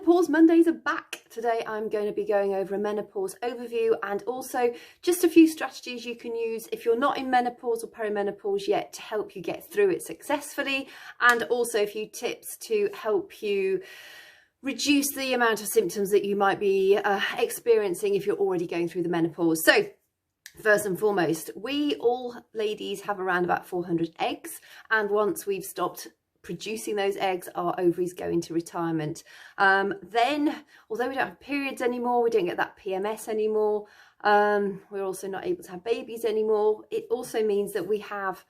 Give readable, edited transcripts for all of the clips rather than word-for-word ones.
Menopause Mondays are back. Today I'm going to be going over a menopause overview and also just a few strategies you can use if you're not in menopause or perimenopause yet to help you get through it successfully, and also a few tips to help you reduce the amount of symptoms that you might be experiencing if you're already going through the menopause. So first and foremost, we all ladies have around about 400 eggs, and once we've stopped producing those eggs, our ovaries go into retirement. Then, although we don't have periods anymore, we don't get that PMS anymore, we're also not able to have babies anymore. It also means that we have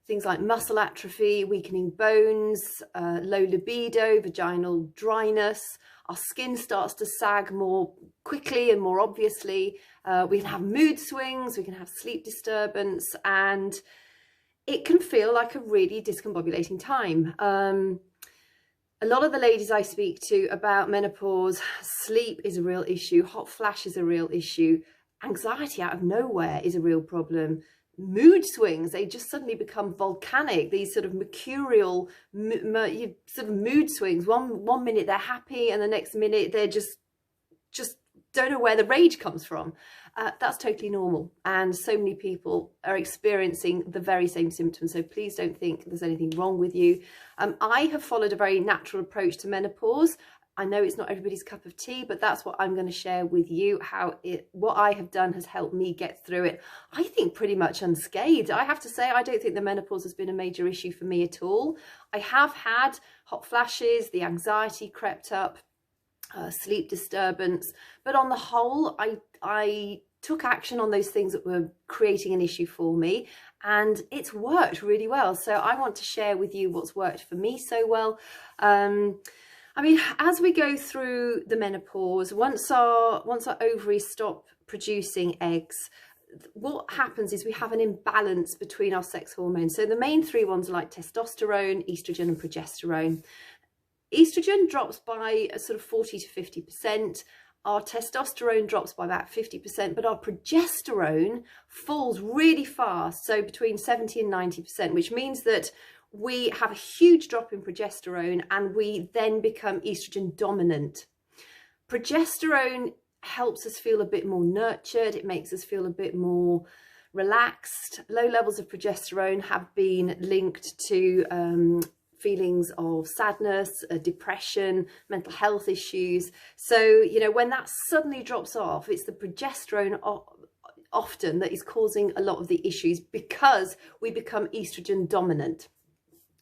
things like muscle atrophy, weakening bones, low libido, vaginal dryness. Our skin starts to sag more quickly and more obviously. We can have mood swings, we can have sleep disturbance, and it can feel like a really discombobulating time. A lot of the ladies I speak to about menopause, sleep is a real issue, hot flash is a real issue, anxiety out of nowhere is a real problem. Mood swings, they just suddenly become volcanic, these sort of mercurial sort of mood swings. One minute they're happy and the next minute they're just don't know where the rage comes from. That's totally normal, and so many people are experiencing the very same symptoms, so please don't think there's anything wrong with you. I have followed a very natural approach to menopause. I know it's not everybody's cup of tea, but that's what I'm going to share with you, what I have done has helped me get through it, I think, pretty much unscathed. I have to say, I don't think the menopause has been a major issue for me at all. I have had hot flashes, the anxiety crept up, sleep disturbance, but on the whole, I took action on those things that were creating an issue for me, and it's worked really well. So I want to share with you what's worked for me so well. I mean, as we go through the menopause, once our ovaries stop producing eggs, what happens is we have an imbalance between our sex hormones. So the main three ones are like testosterone, estrogen and progesterone. Estrogen drops by a sort of 40 to 50%. Our testosterone drops by about 50%, but our progesterone falls really fast, so between 70 and 90%, which means that we have a huge drop in progesterone and we then become estrogen dominant. Progesterone helps us feel a bit more nurtured, it makes us feel a bit more relaxed. Low levels of progesterone have been linked to feelings of sadness, depression, mental health issues. So, you know, when that suddenly drops off, it's the progesterone often that is causing a lot of the issues because we become estrogen dominant.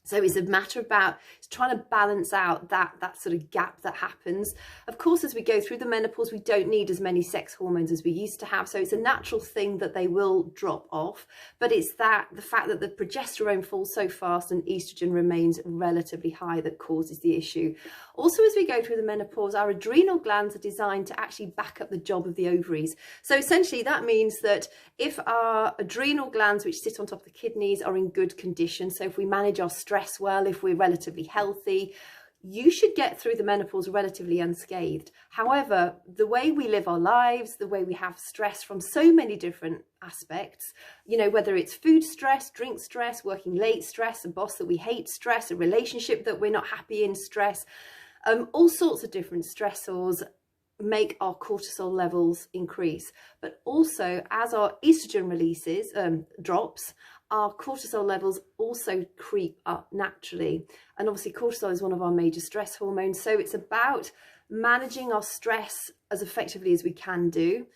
So it's a matter about trying to balance out that sort of gap that happens. Of course, as we go through the menopause, we don't need as many sex hormones as we used to have. So it's a natural thing that they will drop off. But it's the fact that the progesterone falls so fast and estrogen remains relatively high that causes the issue. Also, as we go through the menopause, our adrenal glands are designed to actually back up the job of the ovaries. So essentially, that means that if our adrenal glands, which sit on top of the kidneys, are in good condition, so if we manage our stress well, if we're relatively healthy, you should get through the menopause relatively unscathed. However, the way we live our lives, the way we have stress from so many different aspects, you know, whether it's food stress, drink stress, working late stress, a boss that we hate stress, a relationship that we're not happy in stress, all sorts of different stressors make our cortisol levels increase. But also, as our estrogen releases drops, our cortisol levels also creep up naturally. And obviously cortisol is one of our major stress hormones. So it's about managing our stress as effectively as we can do,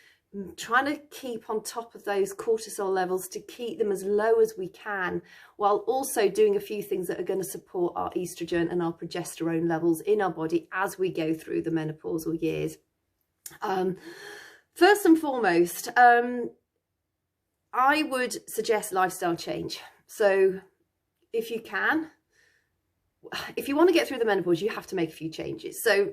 trying to keep on top of those cortisol levels to keep them as low as we can, while also doing a few things that are going to support our estrogen and our progesterone levels in our body as we go through the menopausal years. First and foremost, I would suggest lifestyle change. So if you want to get through the menopause, you have to make a few changes. So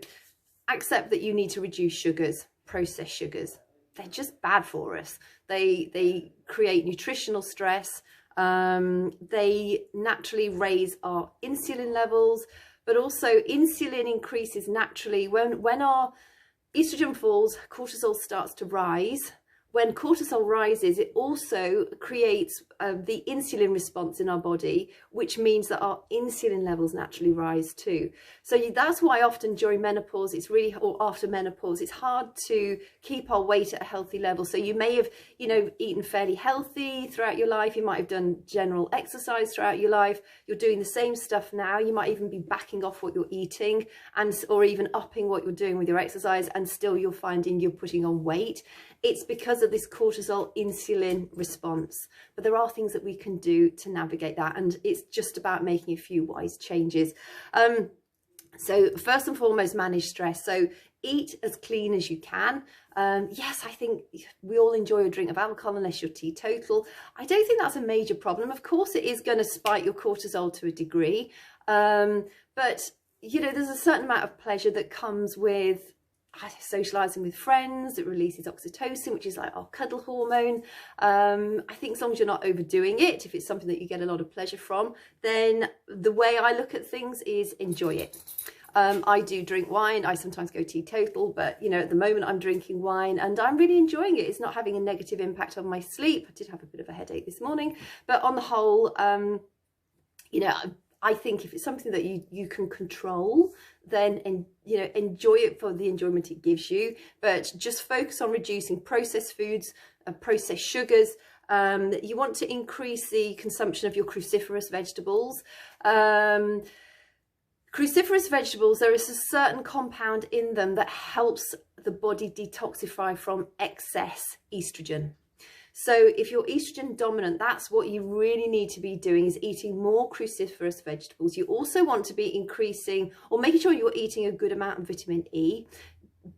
accept that you need to reduce sugars, processed sugars. They're just bad for us. They create nutritional stress. They naturally raise our insulin levels, but also insulin increases naturally when our estrogen falls, cortisol starts to rise. when cortisol rises, it also creates the insulin response in our body, which means that our insulin levels naturally rise too. So that's why often during menopause, or after menopause, it's hard to keep our weight at a healthy level. So you may have, eaten fairly healthy throughout your life. You might have done general exercise throughout your life. You're doing the same stuff now. You might even be backing off what you're eating or even upping what you're doing with your exercise, and still you're finding you're putting on weight. It's because of this cortisol insulin response. But there are things that we can do to navigate that, and it's just about making a few wise changes. So first and foremost, manage stress. So eat as clean as you can. Yes, I think we all enjoy a drink of alcohol unless you're teetotal. I don't think that's a major problem. Of course, it is going to spike your cortisol to a degree. But, there's a certain amount of pleasure that comes with socializing with friends. It releases oxytocin, which is like our cuddle hormone. I think as long as you're not overdoing it, if it's something that you get a lot of pleasure from, then the way I look at things is enjoy it. I do drink wine. I sometimes go teetotal, but at the moment I'm drinking wine and I'm really enjoying it. It's not having a negative impact on my sleep. I did have a bit of a headache this morning, but on the whole, I think if it's something that you can control, then enjoy it for the enjoyment it gives you. But just focus on reducing processed foods, processed sugars. You want to increase the consumption of your cruciferous vegetables. Cruciferous vegetables, there is a certain compound in them that helps the body detoxify from excess estrogen. So if you're estrogen dominant, that's what you really need to be doing, is eating more cruciferous vegetables. You also want to be increasing or making sure you're eating a good amount of vitamin E,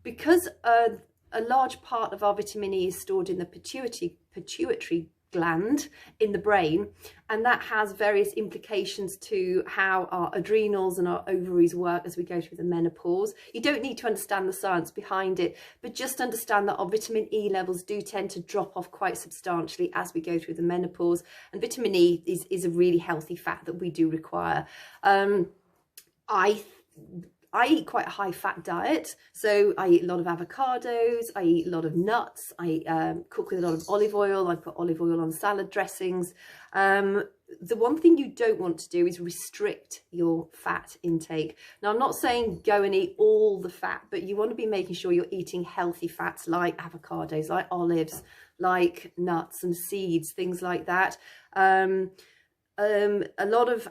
because a large part of our vitamin E is stored in the pituitary gland in the brain, and that has various implications to how our adrenals and our ovaries work as we go through the menopause. You don't need to understand the science behind it, but just understand that our vitamin E levels do tend to drop off quite substantially as we go through the menopause, and vitamin E is a really healthy fat that we do require. I eat quite a high fat diet, so I eat a lot of avocados, I eat a lot of nuts, I cook with a lot of olive oil, I put olive oil on salad dressings. The one thing you don't want to do is restrict your fat intake. Now, I'm not saying go and eat all the fat, but you want to be making sure you're eating healthy fats like avocados, like olives, like nuts and seeds, things like that. A lot of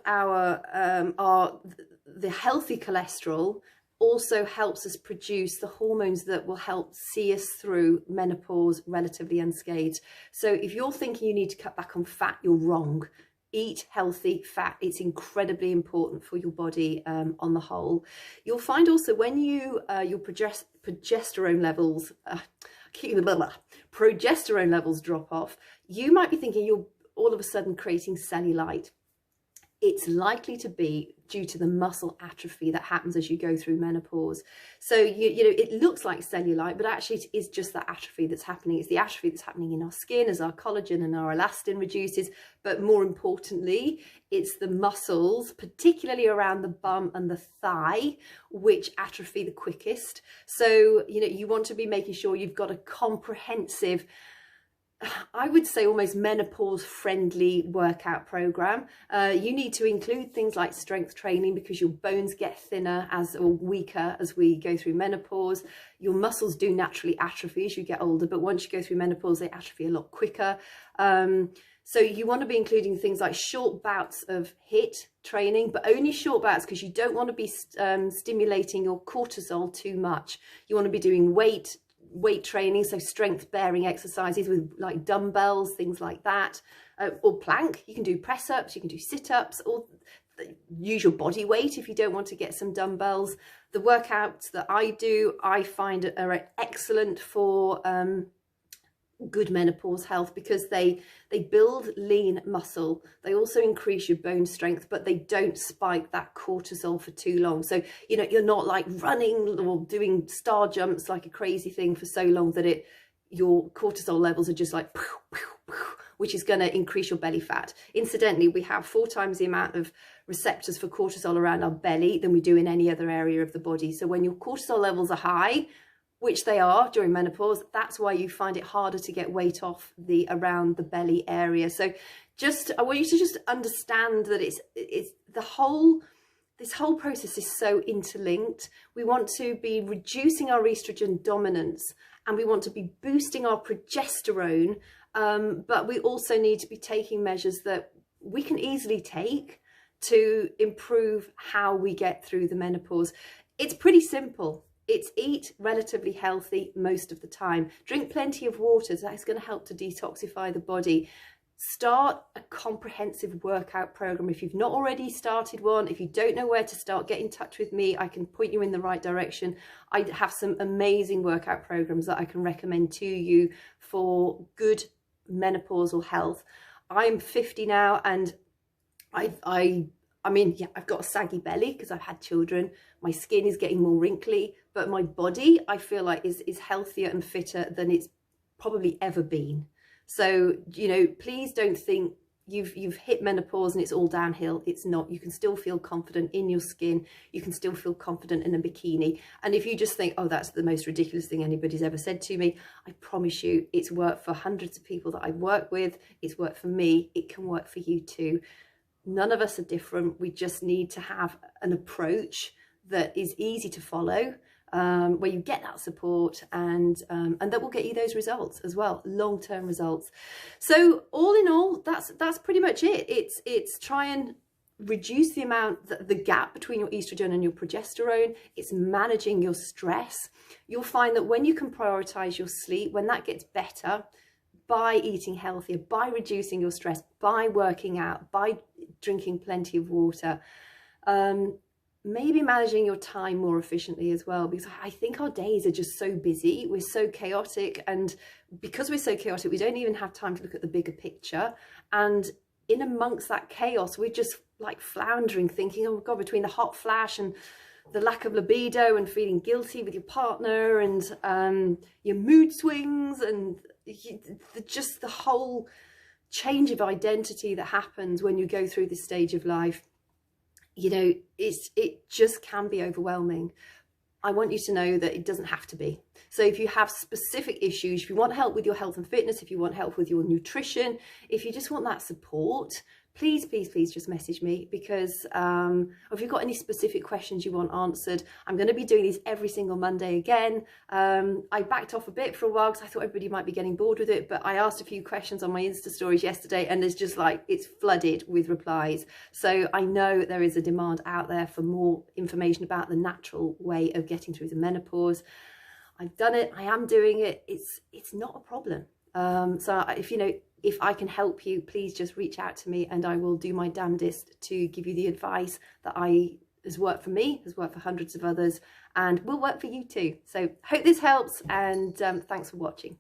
the healthy cholesterol also helps us produce the hormones that will help see us through menopause relatively unscathed. So if you're thinking you need to cut back on fat, you're wrong. Eat healthy fat. It's incredibly important for your body on the whole. You'll find also when your progesterone levels drop off, you might be thinking you're all of a sudden creating cellulite. It's likely to be due to the muscle atrophy that happens as you go through menopause. So, it looks like cellulite, but actually it is just that atrophy that's happening. It's the atrophy that's happening in our skin as our collagen and our elastin reduces. But more importantly, it's the muscles, particularly around the bum and the thigh, which atrophy the quickest. So, you want to be making sure you've got a comprehensive, I would say almost menopause friendly workout program. You need to include things like strength training, because your bones get thinner or weaker as we go through menopause. Your muscles do naturally atrophy as you get older, but once you go through menopause, they atrophy a lot quicker. So you want to be including things like short bouts of HIIT training, but only short bouts, because you don't want to be stimulating your cortisol too much. You want to be doing weight training, so strength bearing exercises with like dumbbells, things like that, or plank. You can do press ups, you can do sit ups, or use your body weight if you don't want to get some dumbbells. The workouts that I do, I find are excellent for good menopause health, because they build lean muscle. They also increase your bone strength, but they don't spike that cortisol for too long. So you're not like running or doing star jumps like a crazy thing for so long that your cortisol levels are just like pew, pew, pew, which is going to increase your belly fat. Incidentally, we have 4 times the amount of receptors for cortisol around our belly than we do in any other area of the body. So when your cortisol levels are high, which they are during menopause. That's why you find it harder to get weight off around the belly area. So I want you to just understand that this whole process is so interlinked. We want to be reducing our estrogen dominance, and we want to be boosting our progesterone, but we also need to be taking measures that we can easily take to improve how we get through the menopause. It's pretty simple. It's eat relatively healthy most of the time. Drink plenty of water. That's going to help to detoxify the body. Start a comprehensive workout program. If you've not already started one, if you don't know where to start, get in touch with me. I can point you in the right direction. I have some amazing workout programs that I can recommend to you for good menopausal health. I'm 50 now, and I mean, yeah, I've got a saggy belly because I've had children. My skin is getting more wrinkly, but my body, I feel like, is healthier and fitter than it's probably ever been. So, you know, please don't think you've hit menopause and it's all downhill. It's not. You can still feel confident in your skin. You can still feel confident in a bikini. And if you just think, oh, that's the most ridiculous thing anybody's ever said to me, I promise you it's worked for hundreds of people that I've worked with. It's worked for me. It can work for you too. None of us are different. We just need to have an approach that is easy to follow, where you get that support, and that will get you those results as well, long-term results. So all in all, that's pretty much it. It's try and reduce the gap between your estrogen and your progesterone. It's managing your stress. You'll find that when you can prioritize your sleep, when that gets better, by eating healthier, by reducing your stress, by working out, by drinking plenty of water, maybe managing your time more efficiently as well, because I think our days are just so busy. We're so chaotic, and because we're so chaotic, we don't even have time to look at the bigger picture. And in amongst that chaos, we're just like floundering, thinking, oh God, between the hot flash and the lack of libido and feeling guilty with your partner and your mood swings and just the whole change of identity that happens when you go through this stage of life. You know, it just can be overwhelming. I want you to know that it doesn't have to be. So if you have specific issues, if you want help with your health and fitness, if you want help with your nutrition, if you just want that support, please, please, please just message me, because if you've got any specific questions you want answered, I'm going to be doing these every single Monday again. I backed off a bit for a while because I thought everybody might be getting bored with it, but I asked a few questions on my Insta stories yesterday, and there's just like, it's flooded with replies. So I know there is a demand out there for more information about the natural way of getting through the menopause. I've done it. I am doing it. It's not a problem. So if I can help you, please just reach out to me, and I will do my damnedest to give you the advice that has worked for me, has worked for hundreds of others, and will work for you too. So hope this helps, and thanks for watching.